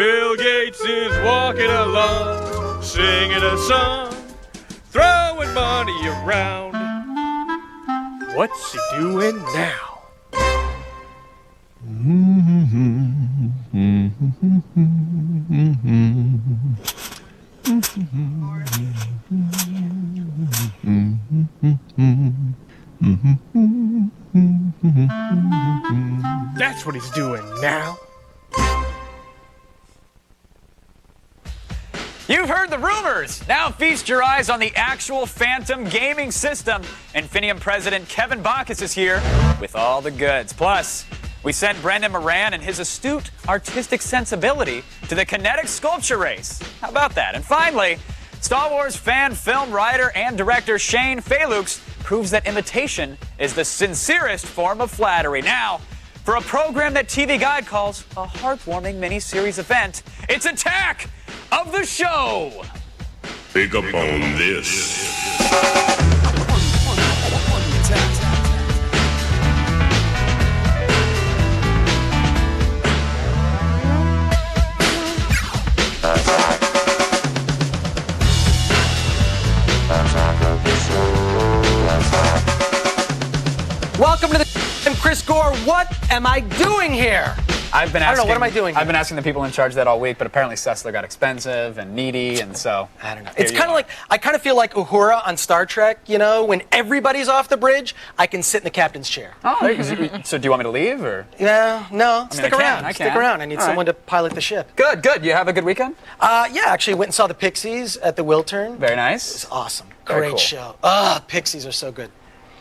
Bill Gates is walking along, singing a song, throwing money around. What's he doing now? That's what he's doing now. You've heard the rumors. Now feast your eyes on the actual Phantom gaming system. Infinium president Kevin Bacchus is here with all the goods. Plus, we sent Brendan Moran and his astute artistic sensibility to the Kinetic sculpture race. How about that? And finally, Star Wars fan, film writer, and director Shane Falux proves that imitation is the sincerest form of flattery. Now, for a program that TV Guide calls a heartwarming mini-series event, it's Attack of the Show! Pick up on this. Welcome to the I'm Chris Gore. What am I doing here? I've been asking, I don't know, what am I doing here? I've been asking the people in charge of that all week, but apparently Sessler got expensive and needy, and so... I don't know. It's kind of like, I kind of feel like Uhura on Star Trek, you know, when everybody's off the bridge, I can sit in the captain's chair. Oh, so do you want me to leave, or...? Yeah, no, stick around. I can. Stick around. I need someone to pilot the ship. Good, good. You have a good weekend? Yeah, actually went and saw the Pixies at the Wiltern. Very nice. It's awesome. Very Great cool. show. Ah, Pixies are so good.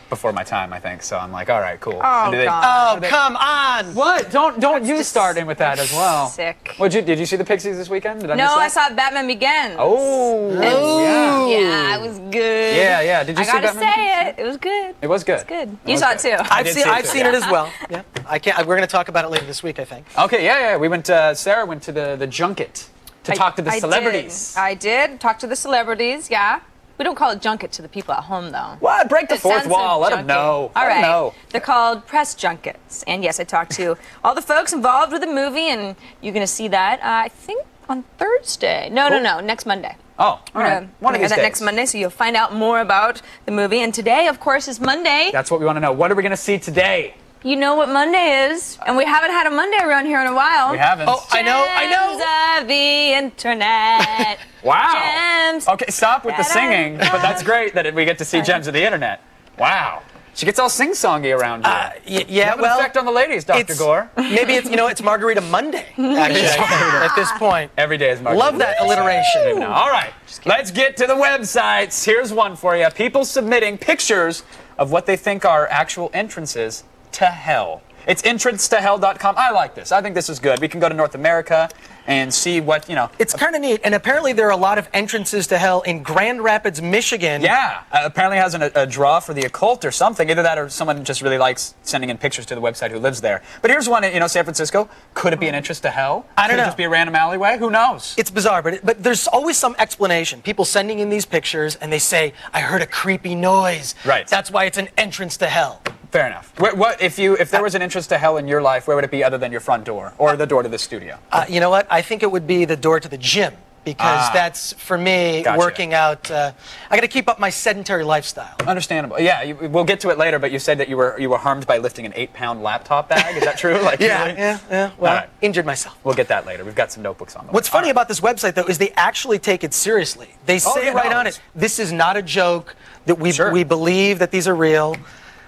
Before my time, I think, so I'm like, all right, cool. Oh, Oh, come on! What? Don't you start in with that as well. Sick. Did you see the Pixies this weekend? Did I miss No, I that? saw Batman Begins. Oh, yeah. Yeah, it was good. Yeah. Did you see I gotta Batman? say it. It was good. It was good. It's good. You saw it too. I've did see it seen too. it as well. Yeah, I can't. We're going to talk about it later this week, I think. Okay, yeah. We went. Sarah went to the junket to talk to the celebrities. I did talk to the celebrities. Yeah. We don't call it junket to the people at home, though. What? Break the fourth sense of wall. Let them junket. know. All Let 'em right. know. They're called press junkets. And yes, I talked to all the folks involved with the movie, and you're going to see that, I think, on Thursday. No, next Monday. Oh, all right. One of these that days. next Monday, so you'll find out more about the movie. And today, of course, is Monday. That's what we want to know. What are we going to see today? You know what Monday is, and we haven't had a Monday around here in a while. We haven't. Oh, I know. Gems of the internet. Wow. Gems. Okay, stop with the singing, but that's great that we get to see Gems of the Internet. Wow. She gets all sing-songy around here. Yeah, Have an effect on the ladies, Dr. Gore. Maybe it's Margarita Monday, actually, at this point. Every day is Margarita. Love that alliteration. All right, let's get to the websites. Here's one for you. People submitting pictures of what they think are actual entrances to hell. It's entrancetohell.com. I like this. I think this is good. We can go to North America and see what, It's kind of neat, and apparently there are a lot of entrances to hell in Grand Rapids, Michigan. Yeah, apparently has a draw for the occult or something. Either that or someone just really likes sending in pictures to the website who lives there. But here's one in San Francisco. Could it be an entrance to hell? I don't Could know. it just be a random alleyway? Who knows? It's bizarre, but there's always some explanation. People sending in these pictures, and they say, I heard a creepy noise. Right. That's why it's an entrance to hell. Fair enough. What if there was an entrance to hell in your life? Where would it be other than your front door or the door to the studio? You know what? I think it would be the door to the gym, because that's, for me, Gotcha. working out. I got to keep up my sedentary lifestyle. Understandable. Yeah, we'll get to it later. But you said that you were harmed by lifting an 8-pound laptop bag. Is that true? Like, really? Yeah. Well, All right. injured myself. We'll get that later. We've got some notebooks on the way. What's funny All right. about this website, though, is they actually take it seriously. They say yeah, right no, on it, this is not a joke, that we believe that these are real.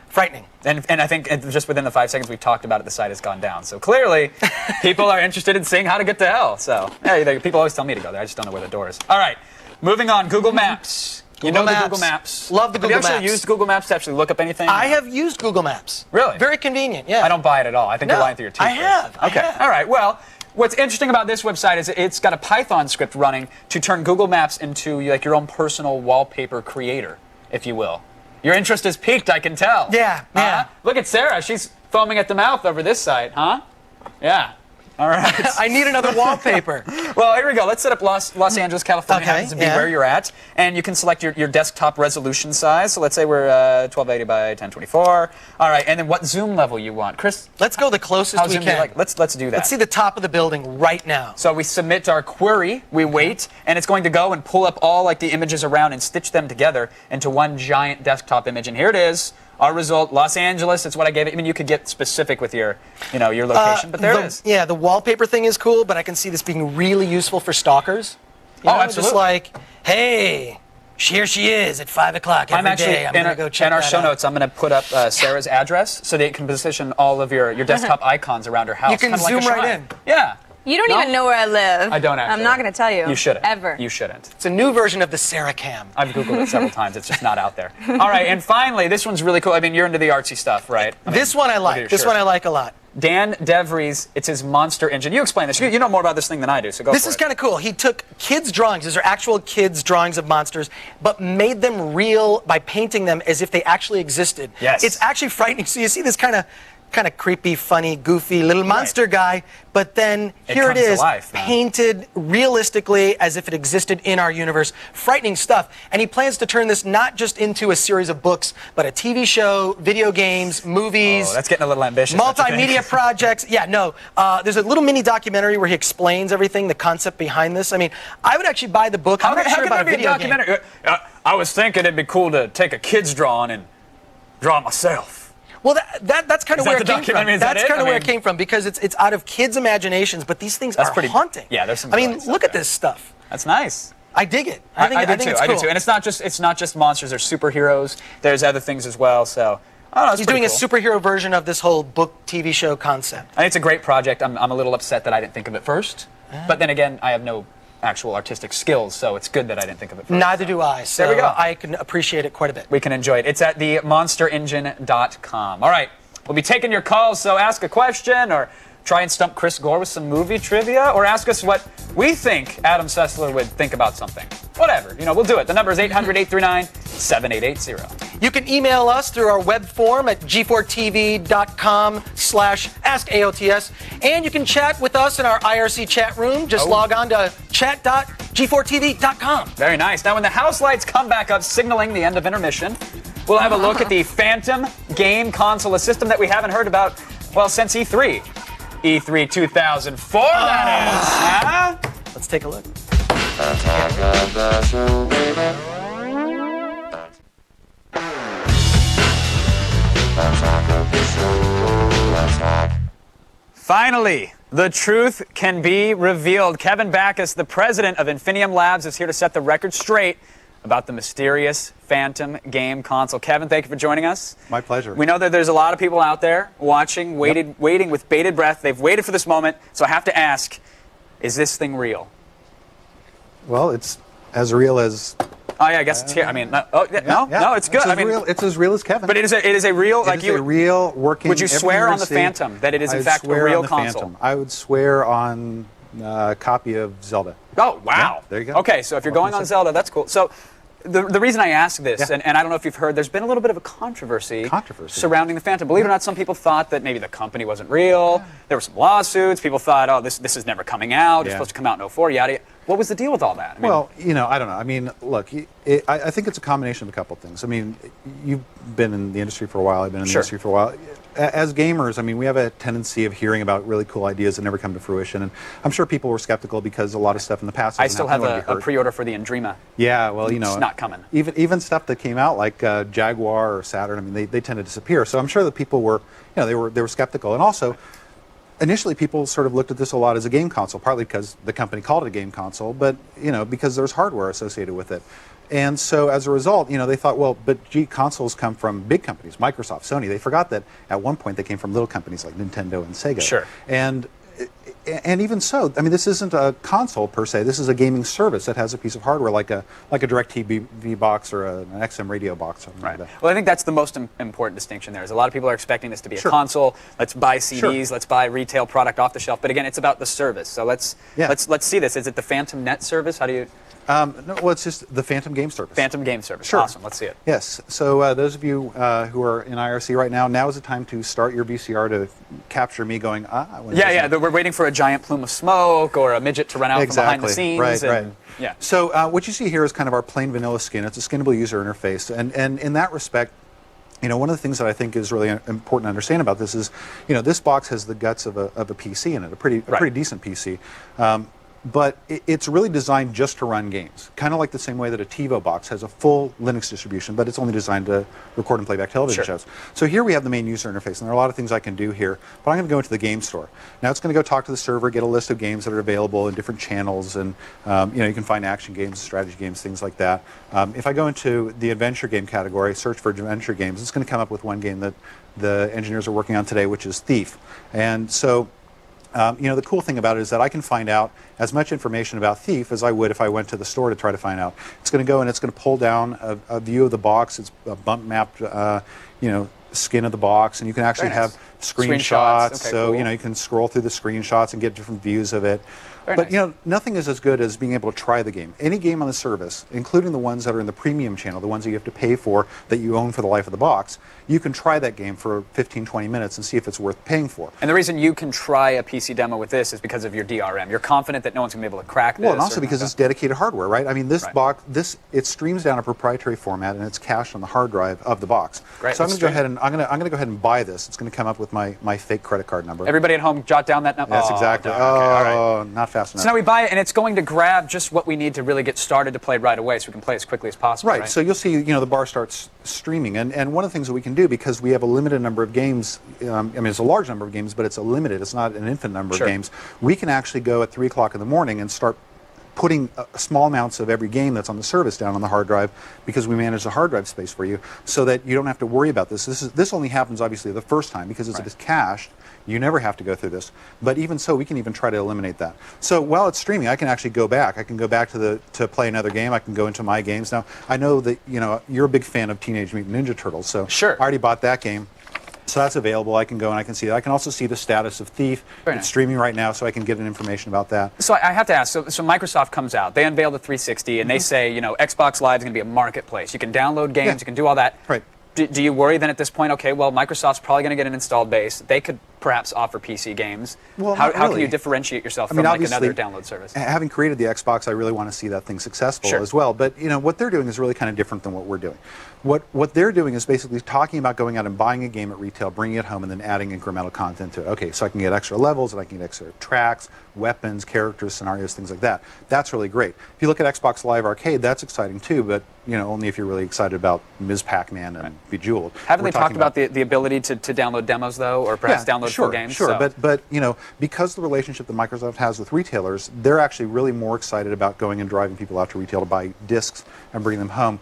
Frightening. And I think just within the 5 seconds we've talked about it, the site has gone down. So clearly, people are interested in seeing how to get to hell. So, hey, people always tell me to go there. I just don't know where the door is. All right, moving on. Google Maps. Google Maps. The Google Maps. Love the Google Have you actually Maps. used Google Maps to actually look up anything? I have used Google Maps. Really? Very convenient, yeah. I don't buy it at all. I think No, you're lying through your teeth. I have. I Okay. have. All right. Well, what's interesting about this website is it's got a Python script running to turn Google Maps into like your own personal wallpaper creator, if you will. Your interest is piqued, I can tell. Yeah. Look at Sarah. She's foaming at the mouth over this site, huh? Yeah. All right. I need another wallpaper. Well, here we go. Let's set up Los Angeles, California. Okay, Happens to be yeah. where you're at. And you can select your desktop resolution size. So let's say we're 1280 by 1024. All right. And then what zoom level you want. Chris? Let's go the closest How we zoom do you can. like? Let's do that. Let's see the top of the building right now. So we submit our query, we wait, and it's going to go and pull up all like the images around and stitch them together into one giant desktop image. And here it is. Our result, Los Angeles. It's what I gave it. I mean, you could get specific with your location, but there it is. Yeah, the wallpaper thing is cool, but I can see this being really useful for stalkers. You know, absolutely. Just like, hey, here she is at 5 o'clock every day. I'm going to go check in our that show out. notes, I'm going to put up Sarah's address so that it can position all of your desktop icons around her house. You can kinda like a zoom right shrine. in. Yeah. You don't No? even know where I live. I don't actually. I'm not going to tell you. You shouldn't. Ever. You shouldn't. It's a new version of the Sarah Cam. I've Googled it several times. It's just not out there. All right, and finally, this one's really cool. I mean, you're into the artsy stuff, right? This one I look at your like. This shirt. one I like a lot. Dan DeVries, it's his monster engine. You explain this. You know more about this thing than I do, so go This for is it. kind of cool. He took kids' drawings. These are actual kids' drawings of monsters, but made them real by painting them as if they actually existed. Yes. It's actually frightening. So you see this kind of creepy, funny, goofy little monster guy, but then here it comes to is, life, man. painted realistically as if it existed in our universe. Frightening stuff. And he plans to turn this not just into a series of books, but a TV show, video games, movies. Oh, that's getting a little ambitious. don't you think? Multimedia projects. Yeah, no. There's a little mini documentary where he explains everything, the concept behind this. I mean, I would actually buy the book. I'm not sure can about a there be a video game. documentary? I was thinking it'd be cool to take a kid's drawing and draw it myself. Well, that's kind of Is that where the it came documentary? from. Is that That's it? kind I of where it mean- came from because it's out of kids' imaginations, but these things That's are pretty- haunting. yeah, there's some I mean, great look stuff at this stuff. That's nice. I dig it. I think do too. it's I cool. do too. And it's not just monsters. There's superheroes. There's other things as well. So I don't know, it's He's pretty doing cool. a superhero version of this whole book TV show concept. I think it's a great project. I'm a little upset that I didn't think of it first. But then again, I have no actual artistic skills, so it's good that I didn't think of it first. Neither do I. So There we go. I can appreciate it quite a bit. We can enjoy it. It's at themonsterengine.com. All right. We'll be taking your calls, so ask a question or try and stump Chris Gore with some movie trivia or ask us what we think Adam Sessler would think about something. Whatever. We'll do it. The number is 800-839-7880. You can email us through our web form at g4tv.com/askaots. And you can chat with us in our IRC chat room. Just log on to chat.g4tv.com. Very nice. Now, when the house lights come back up, signaling the end of intermission, we'll have a look at the Phantom game console, a system that we haven't heard about, well, since E3. E3 2004, that is. Huh? Let's take a look. Finally, the truth can be revealed. Kevin Backus, the president of Infinium Labs, is here to set the record straight about the mysterious Phantom game console. Kevin, thank you for joining us. My pleasure. We know that there's a lot of people out there watching, waiting with bated breath. They've waited for this moment, so I have to ask, is this thing real? Well, it's as real as. Oh, yeah, I guess it's here. I mean, no, it's good. It's as real as Kevin. But it is a real, It like is you. a real working. Would you everything swear you're on the seeing- Phantom that it is in I'd fact a swear real on the console? Phantom. I would swear on a copy of Zelda. Oh, wow. Yeah, there you go. Okay, so if you're going on Zelda, that's cool. So the reason I ask this, Yeah. and I don't know if you've heard, there's been a little bit of a controversy surrounding the Phantom. Believe it or not, some people thought that maybe the company wasn't real. There were some lawsuits. People thought, oh, this is never coming out. It's Yeah. supposed to come out in '04, yada, yada. What was the deal with all that? I mean, Well, I don't know. I mean, look, I think it's a combination of a couple of things. I mean, you've been in the industry for a while. I've been in the Sure. industry for a while. As gamers, I mean, we have a tendency of hearing about really cool ideas that never come to fruition. And I'm sure people were skeptical because a lot of stuff in the past. I doesn't still have happen to be a heard. pre-order for the Andrema. Yeah, well, It's not coming. Even stuff that came out like Jaguar or Saturn. I mean, they tend to disappear. So I'm sure that people were, they were skeptical. And also, initially, people sort of looked at this a lot as a game console, partly because the company called it a game console, but because there's hardware associated with it. And so as a result, they thought, well, but gee, consoles come from big companies, Microsoft, Sony. They forgot that at one point they came from little companies like Nintendo and Sega. Sure. And even so, I mean, this isn't a console per se. This is a gaming service that has a piece of hardware like a DirecTV box or an XM radio box. Something like that. Well, I think that's the most important distinction there. Is a lot of people are expecting this to be a Sure. console. Let's buy CDs. Sure. Let's buy retail product off the shelf. But again, it's about the service. So let's Yeah. see this. Is it the Phantom Net service? How do you? No, well, it's just the Phantom Game Service. Phantom Game Service. Sure. Awesome. Let's see it. Yes. So those of you who are in IRC right now is the time to start your VCR to capture me going, when Yeah, yeah. We're waiting for a giant plume of smoke or a midget to run out from behind the scenes. Right. Yeah. So what you see here is kind of our plain vanilla skin. It's a skinnable user interface, and in that respect, one of the things that I think is really important to understand about this is, this box has the guts of a PC in it, a pretty decent PC. But it's really designed just to run games, kind of like the same way that a TiVo box has a full Linux distribution, but it's only designed to record and play back television shows. So here we have the main user interface, and there are a lot of things I can do here, but I'm going to go into the game store. Now it's going to go talk to the server, get a list of games that are available in different channels, and you can find action games, strategy games, things like that. If I go into the adventure game category, search for adventure games, it's going to come up with one game that the engineers are working on today, which is Thief. And so the cool thing about it is that I can find out as much information about Thief as I would if I went to the store to try to find out. It's going to go and it's going to pull down a view of the box. It's a bump mapped, skin of the box, and you can actually have screenshots. Okay, so cool. you can scroll through the screenshots and get different views of it. Very But nice. nothing is as good as being able to try the game. Any game on the service, including the ones that are in the premium channel, the ones that you have to pay for that you own for the life of the box, you can try that game for 15, 20 minutes and see if it's worth paying for. And the reason you can try a PC demo with this is because of your DRM. You're confident that no one's going to be able to crack this. Well, and also or because not. it's dedicated hardware, right? I mean, this box, it streams down a proprietary format and it's cached on the hard drive of the box. Great, so I'm let's going to go ahead and I'm going to go ahead and buy this. It's going to come up with my fake credit card number. Everybody at home, jot down that number. Yes, exactly. Okay, all right. Not fast enough. So now we buy it, and it's going to grab just what we need to really get started to play right away, so we can play as quickly as possible. Right. So you'll see, the bar starts streaming, and one of the things that we can do, because we have a limited number of games, it's a large number of games, but it's a limited, it's not an infinite number of games. We can actually go at 3 o'clock in the morning and start putting small amounts of every game that's on the service down on the hard drive, because we manage the hard drive space for you, so that you don't have to worry about this. This only happens obviously the first time, because it's cached. You never have to go through this. But even so, we can even try to eliminate that. So while it's streaming, I can actually go back. I can go back to play another game. I can go into my games. Now, I know that you're a big fan of Teenage Mutant Ninja Turtles, so Sure. I already bought that game. So that's available. I can go and I can see that. I can also see the status of Thief. Very It's nice. streaming right now, so I can get information about that. So I have to ask, so Microsoft comes out, they unveil the 360, and they say, Xbox Live is going to be a marketplace. You can download games, you can do all that. Right. Do you worry then at this point, okay, well, Microsoft's probably going to get an installed base. They could perhaps offer PC games. Well, how not can really. you differentiate yourself I from mean, like another obviously, download service? Having created the Xbox, I really want to see that thing successful Sure. as well. But what they're doing is really kind of different than what we're doing. What they're doing is basically talking about going out and buying a game at retail, bringing it home, and then adding incremental content to it. Okay, so I can get extra levels, and I can get extra tracks, weapons, characters, scenarios, things like that. That's really great. If you look at Xbox Live Arcade, that's exciting too, but only if you're really excited about Ms. Pac-Man and Bejeweled. Haven't We're they talked talking about the ability to download demos, though, or perhaps download sure, full games? Sure, So- but because the relationship that Microsoft has with retailers, they're actually really more excited about going and driving people out to retail to buy discs and bring them home.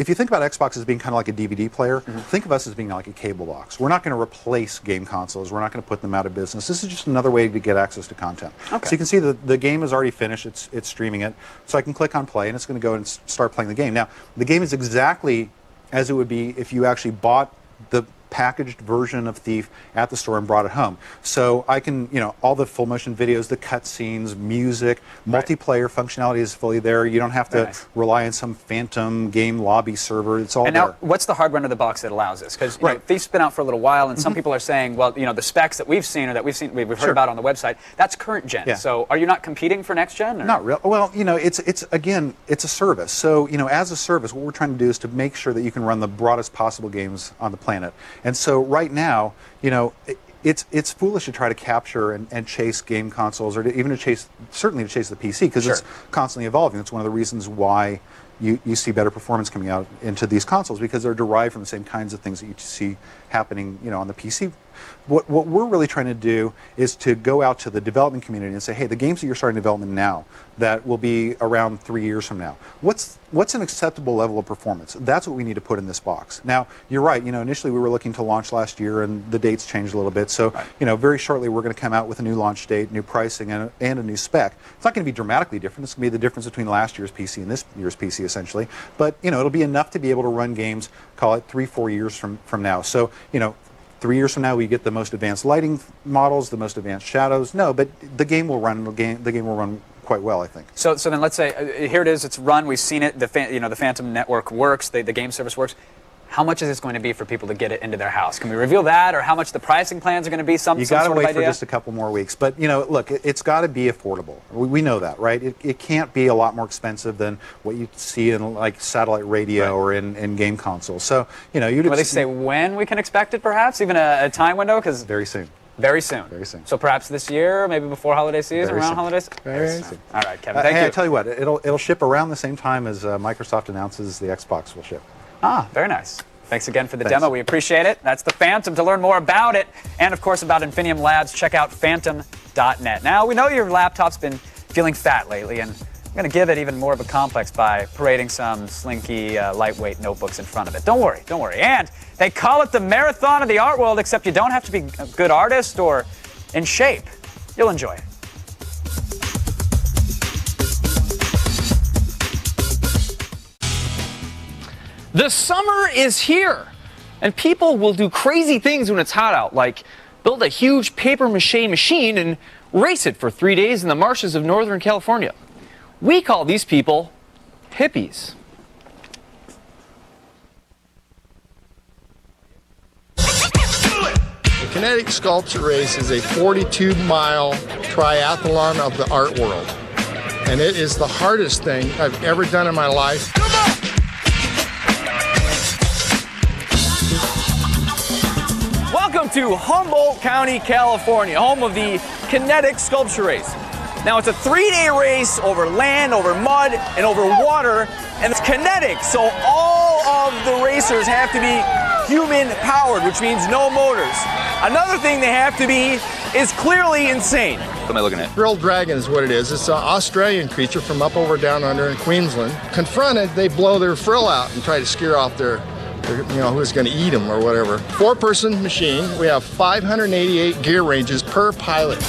If you think about Xbox as being kind of like a DVD player, think of us as being like a cable box. We're not going to replace game consoles. We're not going to put them out of business. This is just another way to get access to content. Okay. So you can see the game is already finished. It's streaming it. So I can click on play, and it's going to go and start playing the game. Now, the game is exactly as it would be if you actually bought the packaged version of Thief at the store and brought it home. So I can, all the full motion videos, the cutscenes, music, multiplayer functionality is fully there. You don't have Very to nice. rely on some phantom game lobby server. It's all And there. now, what's the hardware under the box that allows this? Because Right. Thief's been out for a little while, and some people are saying, well, the specs that we've seen or that we've heard Sure. about on the website, that's current gen. Yeah. So are you not competing for next gen? Or? Not real. Well, it's a service. So as a service, what we're trying to do is to make sure that you can run the broadest possible games on the planet. And so right now, it's foolish to try to capture and chase game consoles, or even certainly to chase the PC, because Sure. it's constantly evolving. It's one of the reasons why you see better performance coming out into these consoles, because they're derived from the same kinds of things that you see happening, on the PC. What we're really trying to do is to go out to the development community and say, hey, the games that you're starting development now that will be around 3 years from now, what's an acceptable level of performance? That's what we need to put in this box. Now, you're right. Initially we were looking to launch last year, and the dates changed a little bit. So, very shortly we're going to come out with a new launch date, new pricing, and a new spec. It's not going to be dramatically different. It's going to be the difference between last year's PC and this year's PC, essentially. But, it'll be enough to be able to run games, call it 3-4 years from now. So, 3 years from now, we get the most advanced lighting models, the most advanced shadows. No, but the game will run. The game will run quite well, I think. So then let's say here it is. It's run. We've seen it. The Phantom Network works. The game service works. how much is this going to be for people to get it into their house? Can we reveal that, or how much the pricing plans are going to be? You got to wait for just a couple more weeks. But, you know, look, it's got to be affordable. We know that, right? It can't be a lot more expensive than what you see in, like, satellite radio or in game consoles. So, you know, Well, they say when we can expect it, perhaps? Even a time window? Because very soon. Very soon. Very soon. So perhaps this year, maybe before holiday season, Very around soon. holidays? Very soon. All right, Kevin, thank you. I tell you what, it'll ship around the same time as Microsoft announces the Xbox will ship. Ah, very nice. Thanks again for the Thanks. demo. We appreciate it. That's the Phantom. To learn more about it, and of course about Infinium Labs, check out phantom.net. Now, we know your laptop's been feeling fat lately, and I'm going to give it even more of a complex by parading some slinky, lightweight notebooks in front of it. Don't worry, don't worry. And they call it the marathon of the art world, except you don't have to be a good artist or in shape. You'll enjoy it. The summer is here, and people will do crazy things when it's hot out, like build a huge paper mache machine and race it for 3 days in the marshes of Northern California. We call these people hippies. The Kinetic Sculpture Race is a 42-mile triathlon of the art world. And it is the hardest thing I've ever done in my life. Welcome to Humboldt County, California, home of the Kinetic Sculpture Race. Now, it's a 3-day race over land, over mud, and over water, and it's kinetic, so all of the racers have to be human-powered, which means no motors. Another thing they have to be is clearly insane. What am I looking at? Frilled dragon is what it is. It's an Australian creature from up over down under in Queensland. Confronted, they blow their frill out and try to scare off their who's going to eat them or whatever. 4-person machine. We have 588 gear ranges per pilot.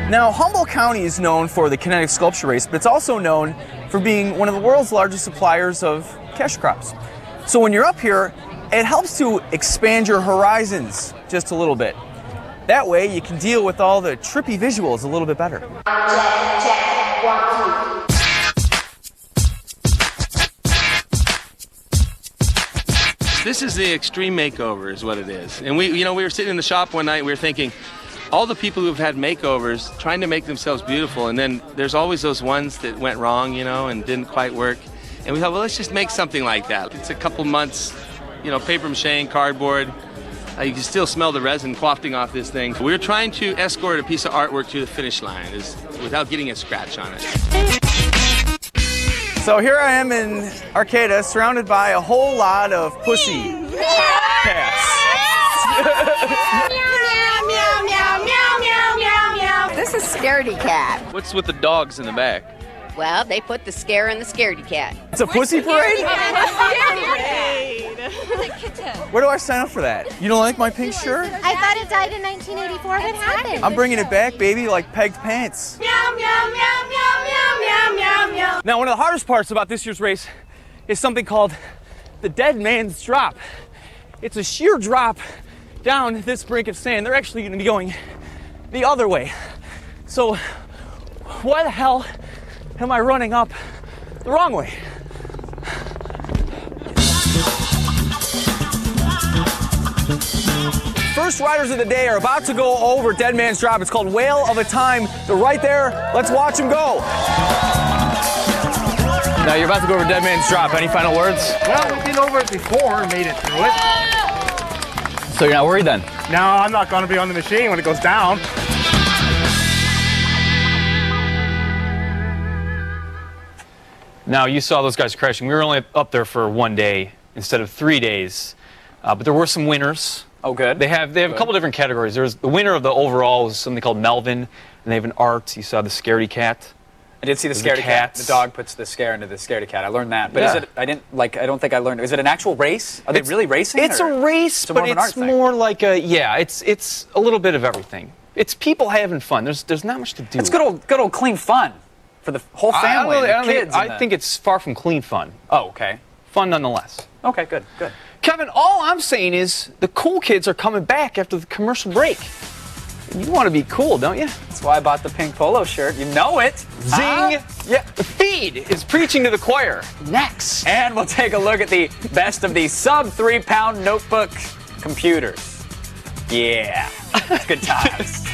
Now, Humboldt County is known for the Kinetic Sculpture Race, but it's also known for being one of the world's largest suppliers of cash crops. So when you're up here, it helps to expand your horizons just a little bit. That way, you can deal with all the trippy visuals a little bit better. Check, 1, 2. This is the extreme makeover is what it is. And we were sitting in the shop one night and we were thinking, all the people who've had makeovers trying to make themselves beautiful, and then there's always those ones that went wrong, and didn't quite work. And we thought, well, let's just make something like that. It's a couple months, paper mache and cardboard. You can still smell the resin wafting off this thing. We were trying to escort a piece of artwork to the finish line without getting a scratch on it. So here I am in Arcata, surrounded by a whole lot of pussy cats. This is Scaredy Cat. What's with the dogs in the back? Well, they put the scare in the Scaredy Cat. It's a pussy parade? Kitten. Where do I sign up for that? You don't like my pink shirt? I thought it died in 1984. What happened? I'm bringing it back, baby, like pegged pants. Meow, meow, meow, meow, meow, meow, meow, meow. Now, one of the hardest parts about this year's race is something called the dead man's drop. It's a sheer drop down this brink of sand. They're actually going to be going the other way. So, why the hell am I running up the wrong way? First riders of the day are about to go over Dead Man's Drop. It's called Whale of a Time. They're right there. Let's watch them go. Now you're about to go over Dead Man's Drop. Any final words? Well, we've been over it before and made it through it. So you're not worried then? No, I'm not going to be on the machine when it goes down. Now, you saw those guys crashing. We were only up there for 1 day instead of 3 days. But there were some winners. Oh, good. They have a couple different categories. There's the winner of the overall was something called Melvin, and they have an art. You saw the Scaredy Cat. I did see the Scaredy Cat. The dog puts the scare into the Scaredy Cat. I learned that. But is it? I don't think I learned. Is it an actual race? Are they really racing? It's a race, but it's more like a It's a little bit of everything. It's people having fun. There's not much to do. It's good old clean fun for the whole family. I think it's far from clean fun. Oh, okay. Fun nonetheless. Okay, good. Kevin, all I'm saying is the cool kids are coming back after the commercial break. You want to be cool, don't you? That's why I bought the pink polo shirt. You know it. Zing! Huh? Yeah, the feed is preaching to the choir. Next. And we'll take a look at the best of the sub 3-pound notebook computers. Yeah, good times.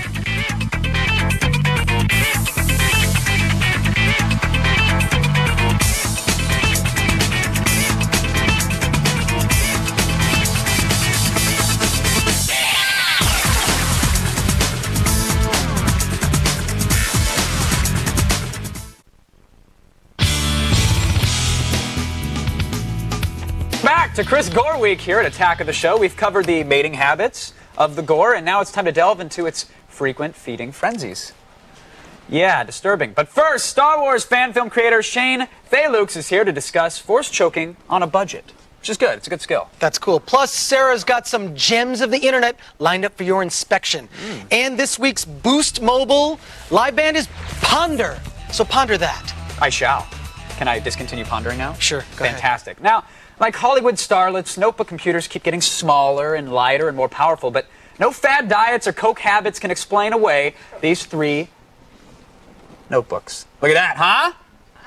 Back to Chris Gore Week here at Attack of the Show. We've covered the mating habits of the gore, and now it's time to delve into its frequent feeding frenzies. Yeah, disturbing. But first, Star Wars fan film creator Shane Thalux is here to discuss force choking on a budget, which is good. It's a good skill. That's cool. Plus, Sarah's got some gems of the internet lined up for your inspection. And this week's Boost Mobile live band is Ponder. So ponder that. I shall. Can I discontinue pondering now? Sure, go ahead. Fantastic. Now, like Hollywood starlets, notebook computers keep getting smaller and lighter and more powerful, but no fad diets or Coke habits can explain away these 3 notebooks. Look at that, huh?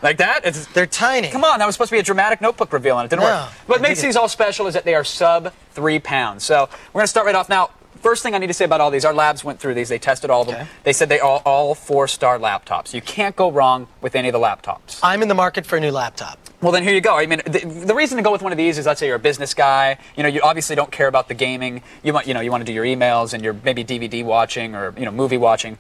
Like that? They're tiny. Come on, that was supposed to be a dramatic notebook reveal, and it didn't No, work. What makes these all special is that they are sub 3 pounds. So we're going to start right off. Now, first thing I need to say about all these, our labs went through these. They tested all of them. Okay. They said they are all 4-star laptops. You can't go wrong with any of the laptops. I'm in the market for a new laptop. Well, then here you go. I mean, the reason to go with one of these is, let's say you're a business guy. You know, you obviously don't care about the gaming. You want to do your emails and your maybe DVD watching or movie watching.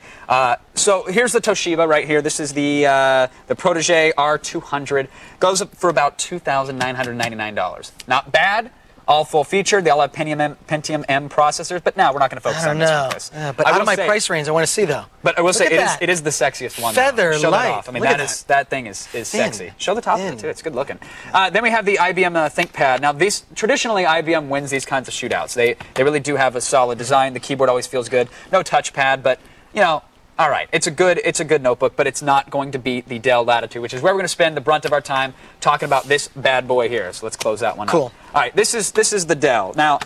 So here's the Toshiba right here. This is the Protege R200. Goes up for about $2,999. Not bad. All full featured. They all have Pentium M processors, but now we're not going to focus on this one, Chris. But out of my price range, I want to see though. But I will Look say at it is the sexiest one. Feather Show light. that off. I mean, Look at that thing is sexy. Show the top of it too. It's good looking. Then we have the IBM ThinkPad. Now, these traditionally IBM wins these kinds of shootouts. They really do have a solid design. The keyboard always feels good. No touchpad, but all right, it's a good notebook, but it's not going to beat the Dell Latitude, which is where we're going to spend the brunt of our time talking about this bad boy here. So let's close that one up. Cool. All right, this is the Dell. Now,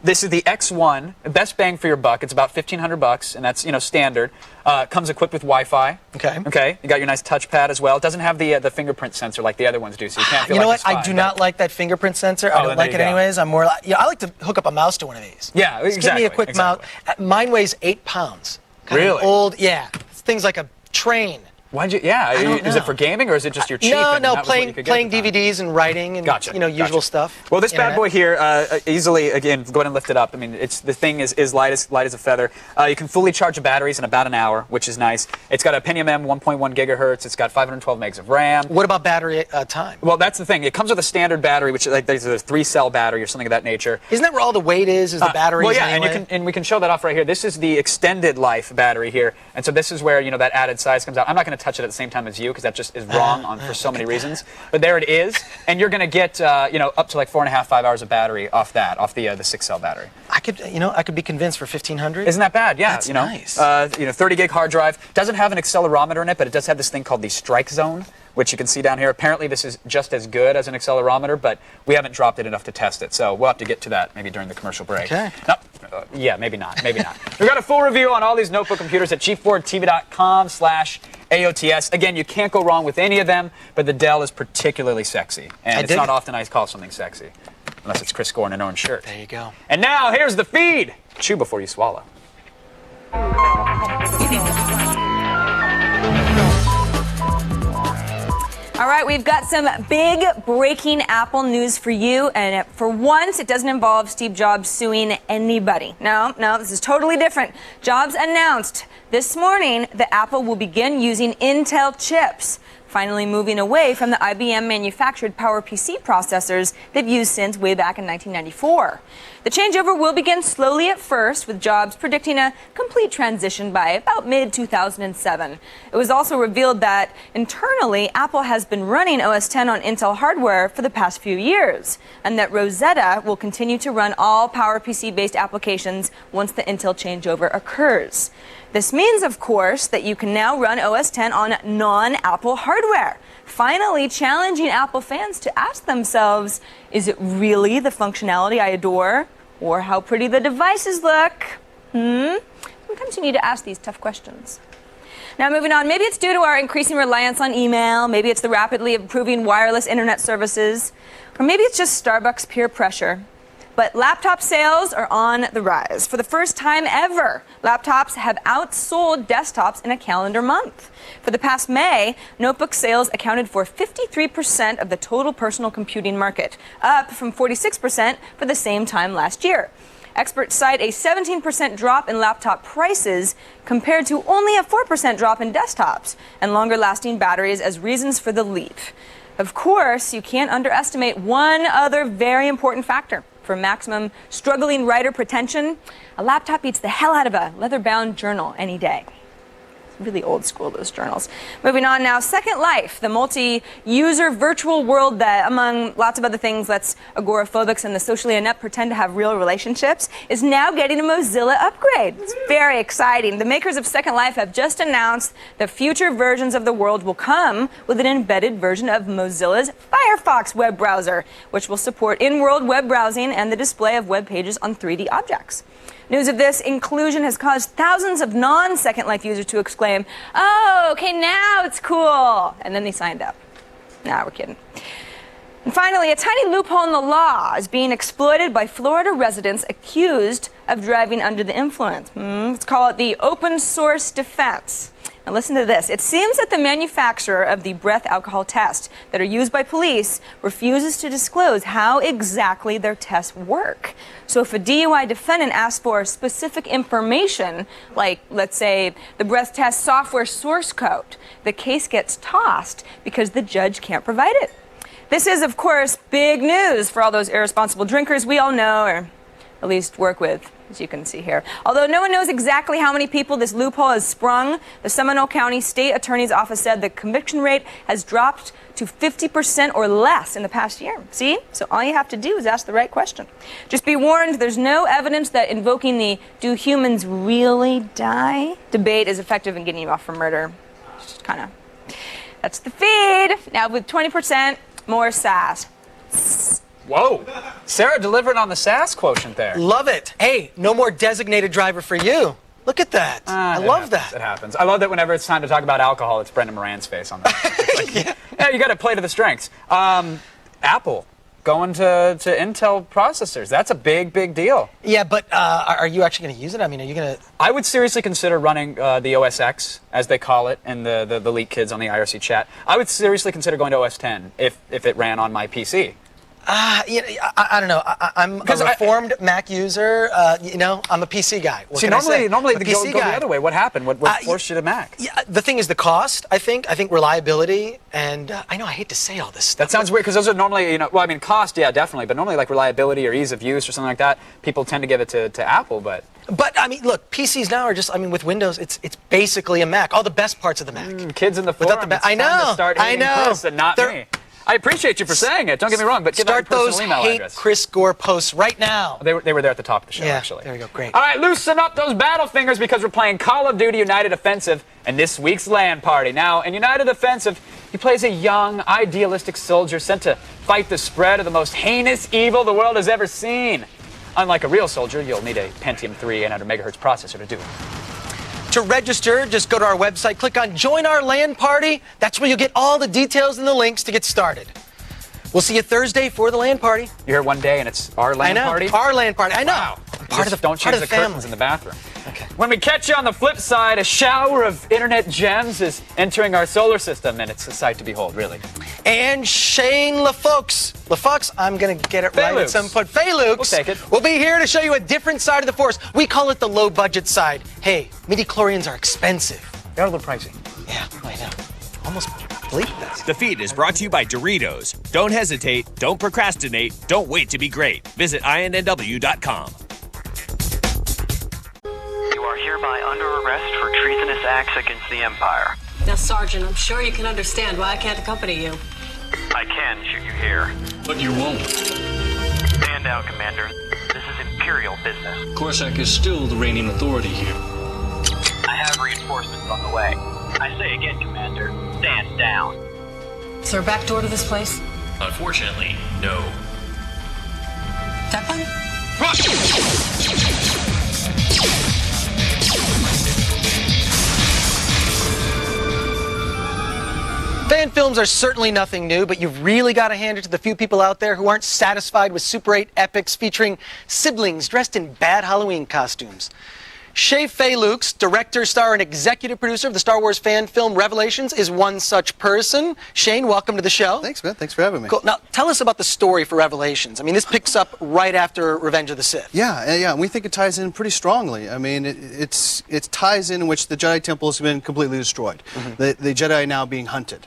this is the X1, best bang for your buck. It's about $1,500, and that's standard. Comes equipped with Wi-Fi. Okay. Okay. You got your nice touchpad as well. It doesn't have the fingerprint sensor like the other ones do, so you can't feel You know like what? I do not like that fingerprint sensor. I don't then like there it you go. anyways. I'm more like, I like to hook up a mouse to one of these. Yeah, Just exactly. give me a quick mouse. Mine weighs 8 pounds. Kind of Really? old, yeah. Things like a train. Why'd you? Yeah. I don't Is know. it for gaming or is it just you're cheap? No, and that was what playing you could get at the time? DVDs and writing and Gotcha. usual Gotcha. stuff. Well, this bad Internet. boy here, easily again, go ahead and lift it up. I mean, the thing is light as a feather. You can fully charge the batteries in about an hour, which is nice. It's got a Pentium M 1.1 gigahertz. It's got 512 megs of RAM. What about battery time? Well, that's the thing. It comes with a standard battery, which there's a 3-cell battery or something of that nature. Isn't that where all the weight is the batteries? Well, yeah, anyway? and we can show that off right here. This is the extended life battery here, and so this is where that added size comes out. I'm not going to touch it at the same time as you because that just is wrong for so many reasons. But there it is, and you're going to get up to like 4.5, 5 hours of battery off the 6-cell battery. I could be convinced for 1,500. Isn't that bad? Yeah, That's nice. 30 gig hard drive. Doesn't have an accelerometer in it, but it does have this thing called the strike zone, which you can see down here. Apparently, this is just as good as an accelerometer, but we haven't dropped it enough to test it. So we'll have to get to that maybe during the commercial break. Okay. No, yeah, maybe not. Maybe not. We've got a full review on all these notebook computers at chiefboardtv.com/AOTS. Again, you can't go wrong with any of them, but the Dell is particularly sexy. And it's not often I call something sexy, unless it's Chris Gore in an orange shirt. There you go. And now, here's the feed. Chew before you swallow. All right, we've got some big breaking Apple news for you, and for once, it doesn't involve Steve Jobs suing anybody. No, this is totally different. Jobs announced this morning that Apple will begin using Intel chips, finally moving away from the IBM manufactured PowerPC processors they've used since way back in 1994. The changeover will begin slowly at first, with Jobs predicting a complete transition by about mid-2007. It was also revealed that internally, Apple has been running OS X on Intel hardware for the past few years, and that Rosetta will continue to run all PowerPC-based applications once the Intel changeover occurs. This means, of course, that you can now run OS X on non-Apple hardware, finally challenging Apple fans to ask themselves, is it really the functionality I adore, or how pretty the devices look? sometimes you need to ask these tough questions. Now, moving on, maybe it's due to our increasing reliance on email, maybe it's the rapidly improving wireless internet services, or maybe it's just Starbucks peer pressure. But laptop sales are on the rise. For the first time ever, laptops have outsold desktops in a calendar month. For the past May, notebook sales accounted for 53% of the total personal computing market, up from 46% for the same time last year. Experts cite a 17% drop in laptop prices compared to only a 4% drop in desktops and longer-lasting batteries as reasons for the leap. Of course, you can't underestimate one other very important factor. For maximum struggling writer pretension, a laptop beats the hell out of a leather-bound journal any day. Really old school, those journals. Moving on now, Second Life, the multi-user virtual world that, among lots of other things, lets agoraphobics and the socially inept pretend to have real relationships, is now getting a Mozilla upgrade. It's very exciting. The makers of Second Life have just announced that future versions of the world will come with an embedded version of Mozilla's Firefox web browser, which will support in-world web browsing and the display of web pages on 3D objects. News of this inclusion has caused thousands of non-Second Life users to exclaim, "Oh, okay, now it's cool." And then they signed up. Nah, we're kidding. And finally, a tiny loophole in the law is being exploited by Florida residents accused of driving under the influence. Let's call it the open source defense. Now listen to this. It seems that the manufacturer of the breath alcohol tests that are used by police refuses to disclose how exactly their tests work. So if a DUI defendant asks for specific information, like, let's say, the breath test software source code, the case gets tossed because the judge can't provide it. This is, of course, big news for all those irresponsible drinkers we all know, or at least work with, as you can see here. Although no one knows exactly how many people this loophole has sprung, the Seminole County State Attorney's Office said the conviction rate has dropped to 50% or less in the past year. See? So all you have to do is ask the right question. Just be warned, there's no evidence that invoking the "do humans really die" debate is effective in getting you off for murder. Just kind of. That's the feed. Now with 20% more sass. Whoa. Sarah delivered on the sass quotient there. Love it. Hey, no more designated driver for you. Look at that. I love that. It happens. I love that whenever it's time to talk about alcohol, it's Brendan Moran's face on that. Like, yeah, you got to play to the strengths. Apple going to Intel processors. That's a big, big deal. Yeah, but are you actually going to use it? I mean, are you going to... I would seriously consider running the OS X, as they call it, in the elite kids on the IRC chat. I would seriously consider going to OS X if it ran on my PC. I don't know. I'm a reformed Mac user. I'm a PC guy. What can I say? Normally I'm a they go PC the guy. other way. What happened? What forced you to Mac? Yeah, the thing is the cost, I think reliability, and I know I hate to say all this stuff. That sounds weird, because those are normally, well, I mean, cost, yeah, definitely, but normally like reliability or ease of use or something like that, people tend to give it to Apple, but... But, I mean, look, PCs now are just, with Windows, it's basically a Mac. All the best parts of the Mac. Kids in the forum, I know, time to start hating Chris and not me. I appreciate you for saying it. Don't get me wrong, but give out your personal email address. Start those hate Chris Gore posts right now. They were there at the top of the show, actually. There we go. Great. All right, loosen up those battle fingers because we're playing Call of Duty United Offensive and this week's LAN party. Now, in United Offensive, he plays a young, idealistic soldier sent to fight the spread of the most heinous evil the world has ever seen. Unlike a real soldier, you'll need a Pentium 3 800 megahertz processor to do it. To register, just go to our website, click on Join Our LAN Party. That's where you'll get all the details and the links to get started. We'll see you Thursday for the LAN party. You're here one day and it's our LAN party? Our LAN party. I know. Wow. Part of the Don't change the curtains in the bathroom. Okay. When we catch you on the flip side, a shower of internet gems is entering our solar system, and it's a sight to behold, really. And Shane LaFox, I'm going to get it right at some point. Faylux. We'll take it. We'll be here to show you a different side of the force. We call it the low-budget side. Hey, midi-chlorians are expensive. They're a little pricey. Yeah, I know. Almost bleep this. The feed is brought to you by Doritos. Don't hesitate, don't procrastinate, don't wait to be great. Visit INNW.com. You are hereby under arrest for treasonous acts against the Empire. Now, Sergeant, I'm sure you can understand why I can't accompany you. I can shoot you here. But you won't. Stand down, Commander. This is Imperial business. Corsac is still the reigning authority here. I have reinforcements on the way. I say again, Commander, stand down. Is there a back door to this place? Unfortunately, no. That one? Rush! films are certainly nothing new, but you've really got to hand it to the few people out there who aren't satisfied with Super 8 epics featuring siblings dressed in bad Halloween costumes. Shay Fay-Lukes, director, star, and executive producer of the Star Wars fan film Revelations, is one such person. Shane, welcome to the show. Thanks, man. Thanks for having me. Cool. Now, tell us about the story for Revelations. I mean, this picks up right after Revenge of the Sith. Yeah. We think it ties in pretty strongly. I mean, it ties in which the Jedi Temple has been completely destroyed. The Jedi are now being hunted.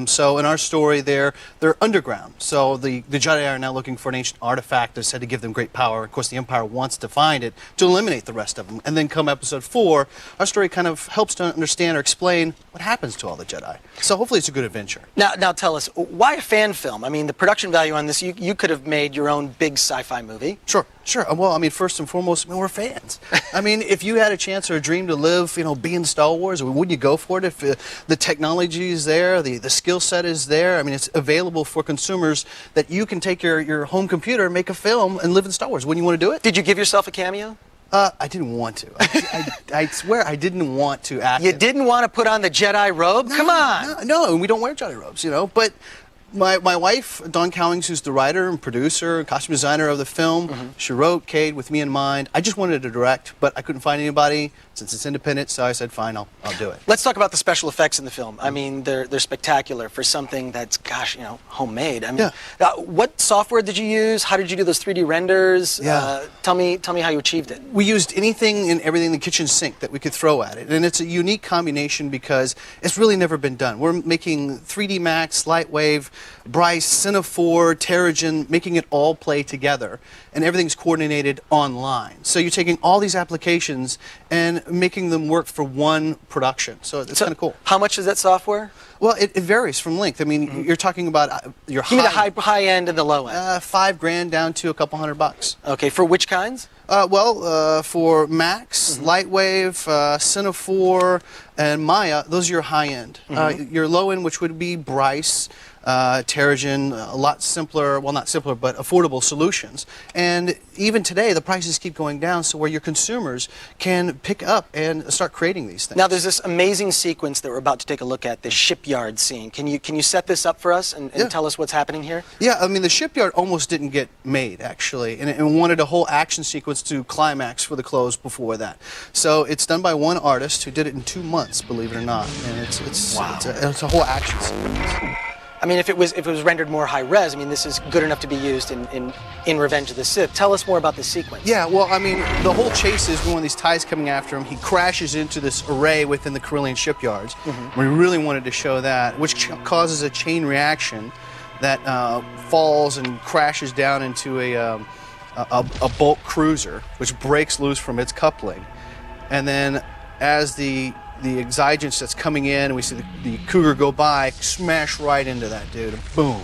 So in our story, they're underground. So the Jedi are now looking for an ancient artifact that's said to give them great power. Of course, the Empire wants to find it to eliminate the rest of them. And then come episode 4, our story kind of helps to understand or explain what happens to all the Jedi. So hopefully it's a good adventure. Now tell us, why a fan film? I mean, the production value on this, you could have made your own big sci-fi movie. Sure. Well, I mean, first and foremost, we're fans. I mean, if you had a chance or a dream to live, be in Star Wars, wouldn't you go for it? If the technology is there, the skill set is there, I mean, it's available for consumers that you can take your home computer, make a film, and live in Star Wars. Wouldn't you want to do it? Did you give yourself a cameo? I didn't want to. I swear I didn't want to act. You didn't want to put on the Jedi robe? Come on. No, we don't wear Jedi robes, But my wife, Dawn Cowings, who's the writer and producer and costume designer of the film, she wrote Cade with me in mind. I just wanted to direct, but I couldn't find anybody since it's independent, so I said, fine, I'll do it. Let's talk about the special effects in the film. I mean, they're spectacular for something that's, homemade. I mean, what software did you use? How did you do those 3D renders? Tell me how you achieved it. We used anything and everything in the kitchen sink that we could throw at it, and it's a unique combination because it's really never been done. We're making 3D Max, Lightwave, Bryce, Cinephore, Terrigen, making it all play together, and everything's coordinated online. So you're taking all these applications and making them work for one production. So it's kind of cool. How much is that software? Well, it varies from length. I mean, you're talking about your Give me the high end and the low end. $5,000 down to a couple $100. Okay, for which kinds? For Max, Lightwave, Cinephore, and Maya, those are your high end. Your low end, which would be Bryce, Terrigen, a lot simpler, well, not simpler, but affordable solutions. And even today, the prices keep going down, so where your consumers can pick up and start creating these things. Now, there's this amazing sequence that we're about to take a look at, this shipyard scene. Can you set this up for us and tell us what's happening here? Yeah, I mean, the shipyard almost didn't get made, actually, and wanted a whole action sequence to climax for the close before that. So it's done by one artist who did it in 2 months, believe it or not, and it's a whole action sequence. I mean, if it was rendered more high res, I mean, this is good enough to be used in Revenge of the Sith. Tell us more about this sequence. Yeah, well, I mean, the whole chase is one of these ties coming after him. He crashes into this array within the Carillion shipyards. We really wanted to show that, which causes a chain reaction that falls and crashes down into a bulk cruiser, which breaks loose from its coupling. And then as the exigence that's coming in, and we see the Cougar go by, smash right into that dude, and boom.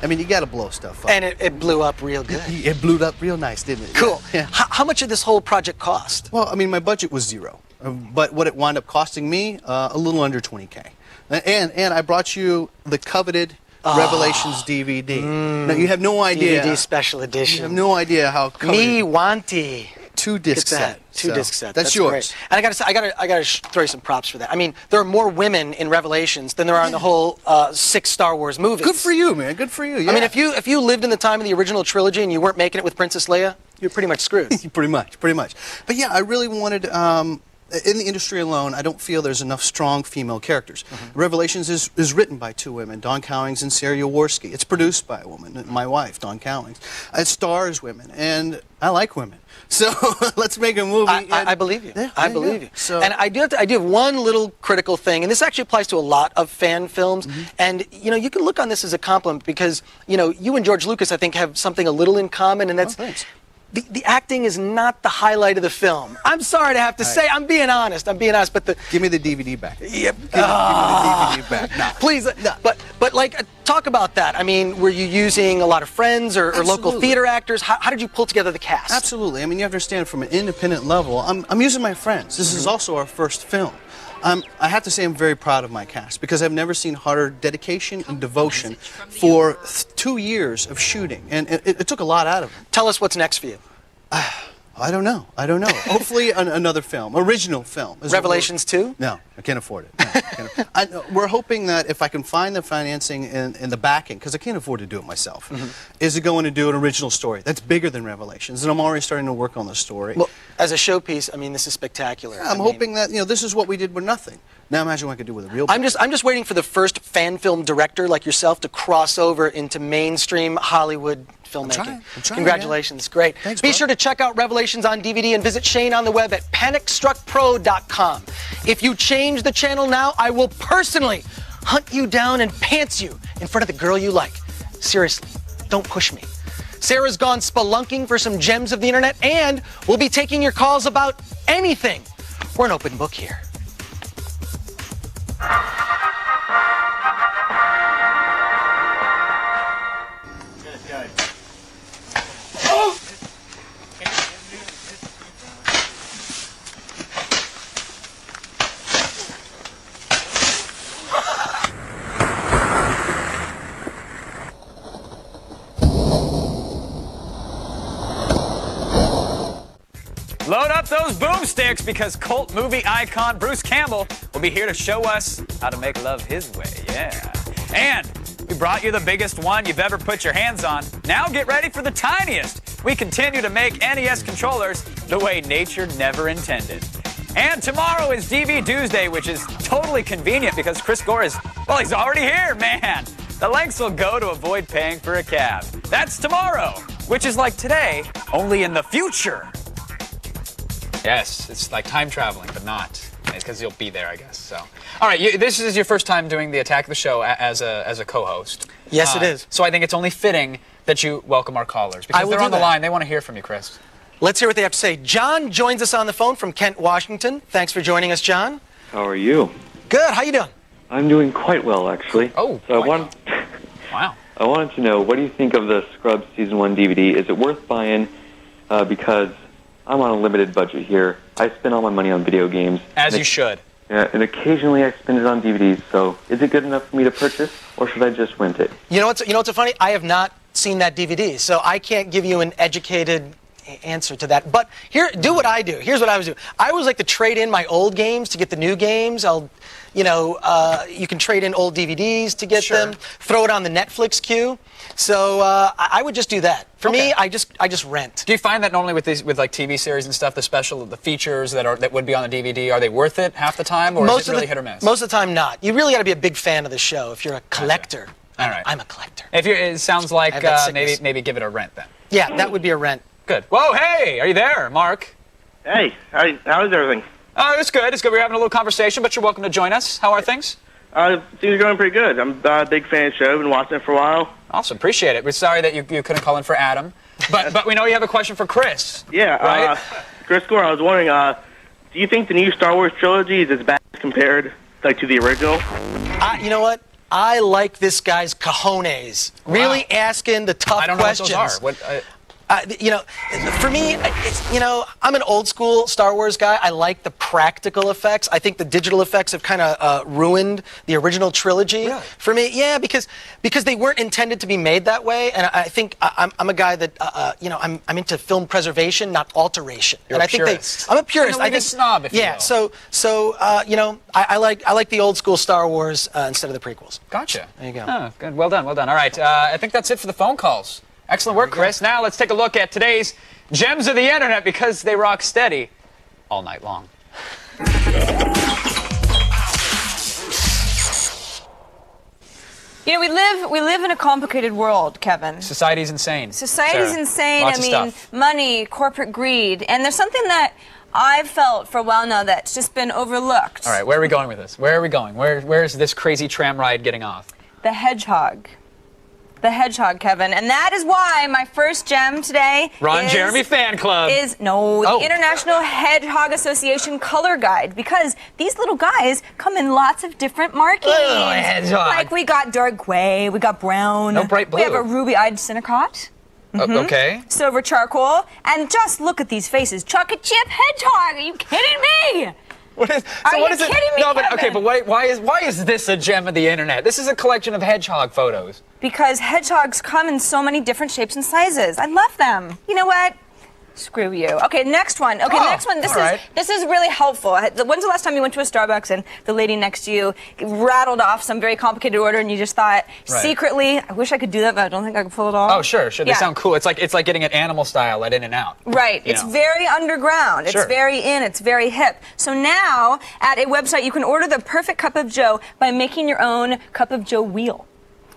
I mean, you got to blow stuff up. And it blew up real good. It blew up real nice, didn't it? Cool. Yeah. How much did this whole project cost? Well, I mean, my budget was zero, but what it wound up costing me, a little under $20K. And I brought you the coveted Revelations DVD. Now, you have no idea. DVD special edition. You have no idea how coveted. Me wanty. 2-disc set. Two-disc set. That's yours. Great. And I gotta say, I gotta throw you some props for that. I mean, there are more women in Revelations than there are in the whole 6 Star Wars movies. Good for you, man. Good for you. Yeah. I mean, if you lived in the time of the original trilogy and you weren't making it with Princess Leia, you're pretty much screwed. Pretty much. But yeah, I really wanted. In the industry alone, I don't feel there's enough strong female characters. Revelations is written by 2 women, Dawn Cowings and Sarah Jaworski. It's produced by a woman, my wife, Dawn Cowings. It stars women, and I like women. So let's make a movie. I believe you. Yeah, I believe you. So, and I do have one little critical thing, and this actually applies to a lot of fan films. And you can look on this as a compliment because you and George Lucas, I think, have something a little in common, and that's. The acting is not the highlight of the film. I'm sorry to have to say, I'm being honest, but give me the DVD back. Yep. Give me the DVD back. No. Please, no. But like, talk about that. I mean, were you using a lot of friends or local theater actors? How did you pull together the cast? Absolutely. I mean, you understand from an independent level, I'm using my friends. This is also our first film. I have to say I'm very proud of my cast because I've never seen harder dedication and devotion for 2 years of shooting, and it took a lot out of them. Tell us what's next for you. I don't know. Hopefully another film, original film. Revelations 2? No, I can't afford it. No, we're hoping that if I can find the financing and the backing, because I can't afford to do it myself, is to go in and do an original story that's bigger than Revelations. And I'm already starting to work on the story. Well, as a showpiece, I mean, this is spectacular. I'm hoping that, this is what we did with nothing. Now imagine what I could do with a real. I'm just waiting for the first fan film director like yourself to cross over into mainstream Hollywood filmmaking. I'm trying, Congratulations, great. Thanks, Be bro. sure to check out Revelations on DVD and visit Shane on the web at panicstruckpro.com. If you change the channel now, I will personally hunt you down and pants you in front of the girl you like. Seriously, don't push me. Sarah's gone spelunking for some gems of the internet, and we'll be taking your calls about anything. We're an open book here. Load up those boomsticks because cult movie icon Bruce Campbell will be here to show us how to make love his way, yeah. And we brought you the biggest one you've ever put your hands on. Now get ready for the tiniest. We continue to make NES controllers the way nature never intended. And tomorrow is DV Tuesday, which is totally convenient because Chris Gore is, well, he's already here, man. The lengths will go to avoid paying for a cab. That's tomorrow, which is like today, only in the future. Yes, it's like time traveling, but not. Because you'll be there, I guess. So, all right, this is your first time doing the Attack of the Show as a co-host. Yes, it is. So I think it's only fitting that you welcome our callers because they're on the line. They want to hear from you, Chris. Let's hear what they have to say. John joins us on the phone from Kent, Washington. Thanks for joining us, John. How are you? Good. How you doing? I'm doing quite well, actually. Oh, so wow. I wanted to know, what do you think of the Scrubs Season 1 DVD? Is it worth buying? Because I'm on a limited budget here. I spend all my money on video games. As you should. Yeah, and occasionally I spend it on DVDs. So is it good enough for me to purchase, or should I just rent it? You know what's so funny? I have not seen that DVD, so I can't give you an educated answer to that. But do what I do. Here's what I was doing. I always like to trade in my old games to get the new games. You can trade in old DVDs to get them. Throw it on the Netflix queue. So I would just do that. For me, I just rent. Do you find that normally with like TV series and stuff, the features that would be on the DVD, are they worth it half the time, or is it really hit or miss? Most of the time, not. You really got to be a big fan of the show if you're a collector. Gotcha. All right. I'm a collector. It sounds like maybe give it a rent then. Yeah, that would be a rent. Good. Whoa, hey, are you there, Mark? Hey, how's everything? Oh, it's good. It's good. We're having a little conversation, but you're welcome to join us. How are things? Things are going pretty good. I'm a big fan of the show. I've been watching it for a while. Awesome. Appreciate it. We're sorry that you couldn't call in for Adam, but we know you have a question for Chris. Yeah. Right? Chris Gore, I was wondering, do you think the new Star Wars trilogy is as bad compared to the original? You know what? I like this guy's cojones. Wow. Really asking the tough questions. I don't know what those are. For me, I'm an old school Star Wars guy. I like the practical effects. I think the digital effects have kind of ruined the original trilogy for me. Yeah, because they weren't intended to be made that way. And I think I'm a guy that I'm into film preservation, not alteration. You're a purist. I'm a purist. I think snob, if you will. So I like the old school Star Wars instead of the prequels. Gotcha. There you go. Oh, good. Well done. All right. I think that's it for the phone calls. Excellent work, Chris. Now let's take a look at today's gems of the internet because they rock steady all night long. We live in a complicated world, Kevin. Society's insane. Society's Sarah, insane. lots of stuff. Money, corporate greed, and there's something that I've felt for a while now that's just been overlooked. All right, where are we going with this? Where are we going? Where's this crazy tram ride getting off? The hedgehog. The hedgehog, Kevin. And that is why my first gem today Jeremy Fan Club. The International Hedgehog Association Color Guide. Because these little guys come in lots of different markings. Oh, hedgehog. Like we got dark gray, we got brown. No bright blue. We have a ruby-eyed Cinecot. Okay. Silver charcoal. And just look at these faces. Chocolate chip hedgehog. Are you kidding me? Are you kidding me, No, but Kevin? okay, but why is this a gem of the internet? This is a collection of hedgehog photos. Because hedgehogs come in so many different shapes and sizes. I love them. You know what? Screw you. Okay, next one. Okay, next one. This is really helpful. When's the last time you went to a Starbucks and the lady next to you rattled off some very complicated order and you just thought secretly, I wish I could do that, but I don't think I can pull it off? Oh, sure. They sound cool. It's like getting it animal style at In-N-Out. Right. It's very underground. It's very in. It's very hip. So now at a website you can order the perfect cup of joe by making your own cup of joe wheel.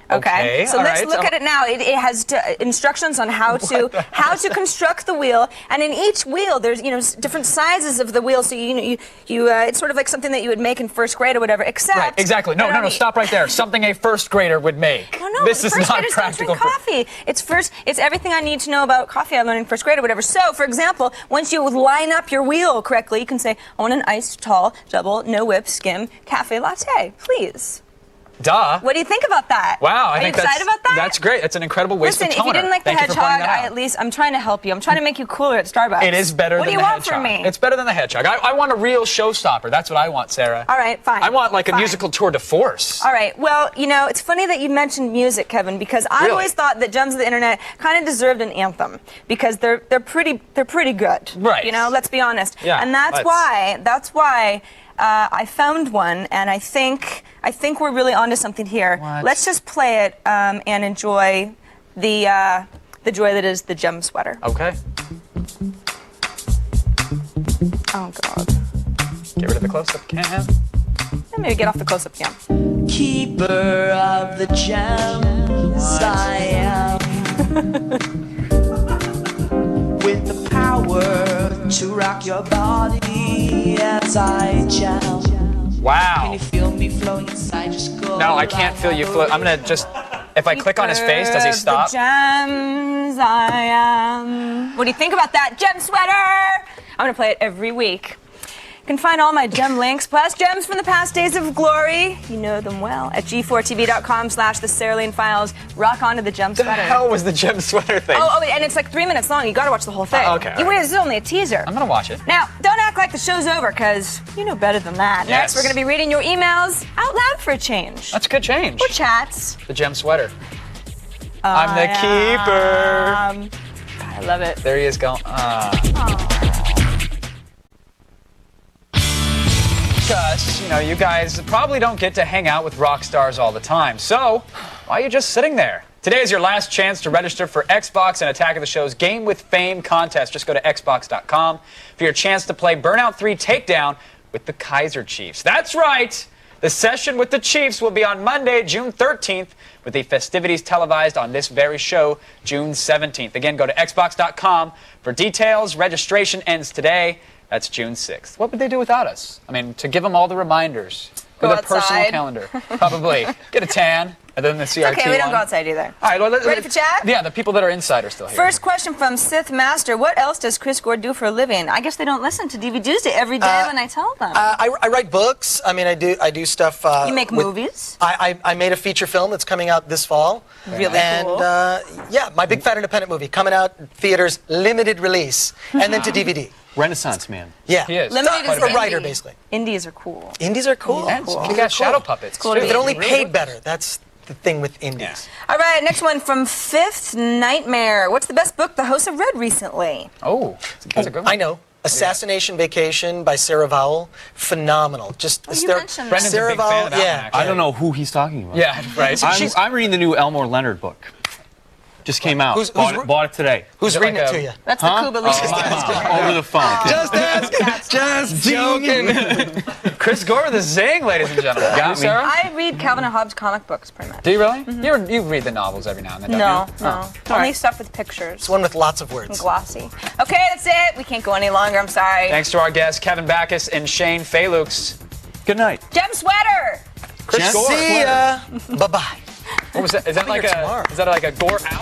Okay, so let's look at it now. It has instructions on how to construct the wheel, and in each wheel there's different sizes of the wheel. So it's sort of like something that you would make in first grade or whatever. Except exactly. No, stop right there. Something a first grader would make. No, this is not practical. Coffee. It's everything I need to know about coffee I learned in first grade or whatever. So, for example, once you line up your wheel correctly, you can say, I want an iced tall, double, no whip, skim, cafe latte, please. Duh. What do you think about that? Wow, Are you excited about that? That's great. That's an incredible waste of toner. Listen, if you didn't like the hedgehog, I'm trying to help you. I'm trying to make you cooler at Starbucks. It is better than the hedgehog. What do you want from me? It's better than the hedgehog. I want a real showstopper. That's what I want, Sarah. All right, fine. I want like a musical tour de force. All right. Well, it's funny that you mentioned music, Kevin, because I always thought that Gems of the Internet kind of deserved an anthem because they're pretty good. Right. Let's be honest. Yeah. And that's why I found one, and I think we're really onto something here. What? Let's just play it and enjoy the joy that is the gem sweater. Okay. Oh God. Get rid of the close-up cam. And maybe get off the close-up cam. Keeper of the gems, I am. With the power to rock your body as I jam. Wow. Can you feel me flowing inside your skull? No, I can't feel you float. I'm gonna just. If I click on his face, does he stop? The gems I am. What do you think about that gem sweater? I'm gonna play it every week. You can find all my gem links, plus gems from the past days of glory. You know them well at g4tv.com/the Sarah Lane Files. Rock on to the gem sweater. What the hell was the gem sweater thing? Oh, and it's like 3 minutes long. You gotta watch the whole thing. Okay. This is only a teaser. I'm gonna watch it. Now, don't act like the show's over, because you know better than that. Next, we're gonna be reading your emails out loud for a change. That's a good change. Or chats. The gem sweater. I'm the keeper. I love it. There he is going. Because, you guys probably don't get to hang out with rock stars all the time. So, why are you just sitting there? Today is your last chance to register for Xbox and Attack of the Show's Game with Fame contest. Just go to xbox.com for your chance to play Burnout 3 Takedown with the Kaiser Chiefs. That's right! The session with the Chiefs will be on Monday, June 13th, with the festivities televised on this very show, June 17th. Again, go to xbox.com for details. Registration ends today. That's June 6th. What would they do without us? I mean, to give them all the reminders. Go with outside. A personal calendar. Probably. Get a tan, and then the CRT Okay, we don't one. go outside either. All right, well, ready for chat? Yeah, the people that are inside are still here. First question from Sith Master. What else does Chris Gore do for a living? I guess they don't listen to DVDs every day when I tell them. I write books. I mean, I do stuff. You make movies? I made a feature film that's coming out this fall. Really cool. And my Big Fat Independent movie coming out in theaters, limited release, and then to DVD. Renaissance man. Yeah. He is. Limited is a writer, basically. Indies are cool. Indies are cool. Yeah, you got shadow puppets. Cool to If be. it only paid better, that's the thing with indies. Yeah. All right, next one from Fifth Nightmare. What's the best book the hosts have read recently? Oh, that's a good one. I know. Assassination Vacation by Sarah Vowell. Phenomenal. Just you mentioned that. Brendan's Sarah a big fan Vowell, of that one, yeah. actually. I don't know who he's talking about. Yeah, right. I'm reading the new Elmore Leonard book. Just came out. Bought it today. Who's reading it to you? That's the Cuba Libre. Over the phone. Just joking. Chris Gore with a zing, ladies and gentlemen. Got me. Sarah? I read Calvin and Hobbes comic books pretty much. Do you really? You read the novels every now and then, don't you? No. Only stuff with pictures. It's one with lots of And words. glossy. Okay, that's it. We can't go any longer. I'm sorry. Thanks to our guests, Kevin Backus and Shane Falux. Good night. Gem sweater. Chris Gore. See ya. Bye-bye. What was that? Is that like a Gore out?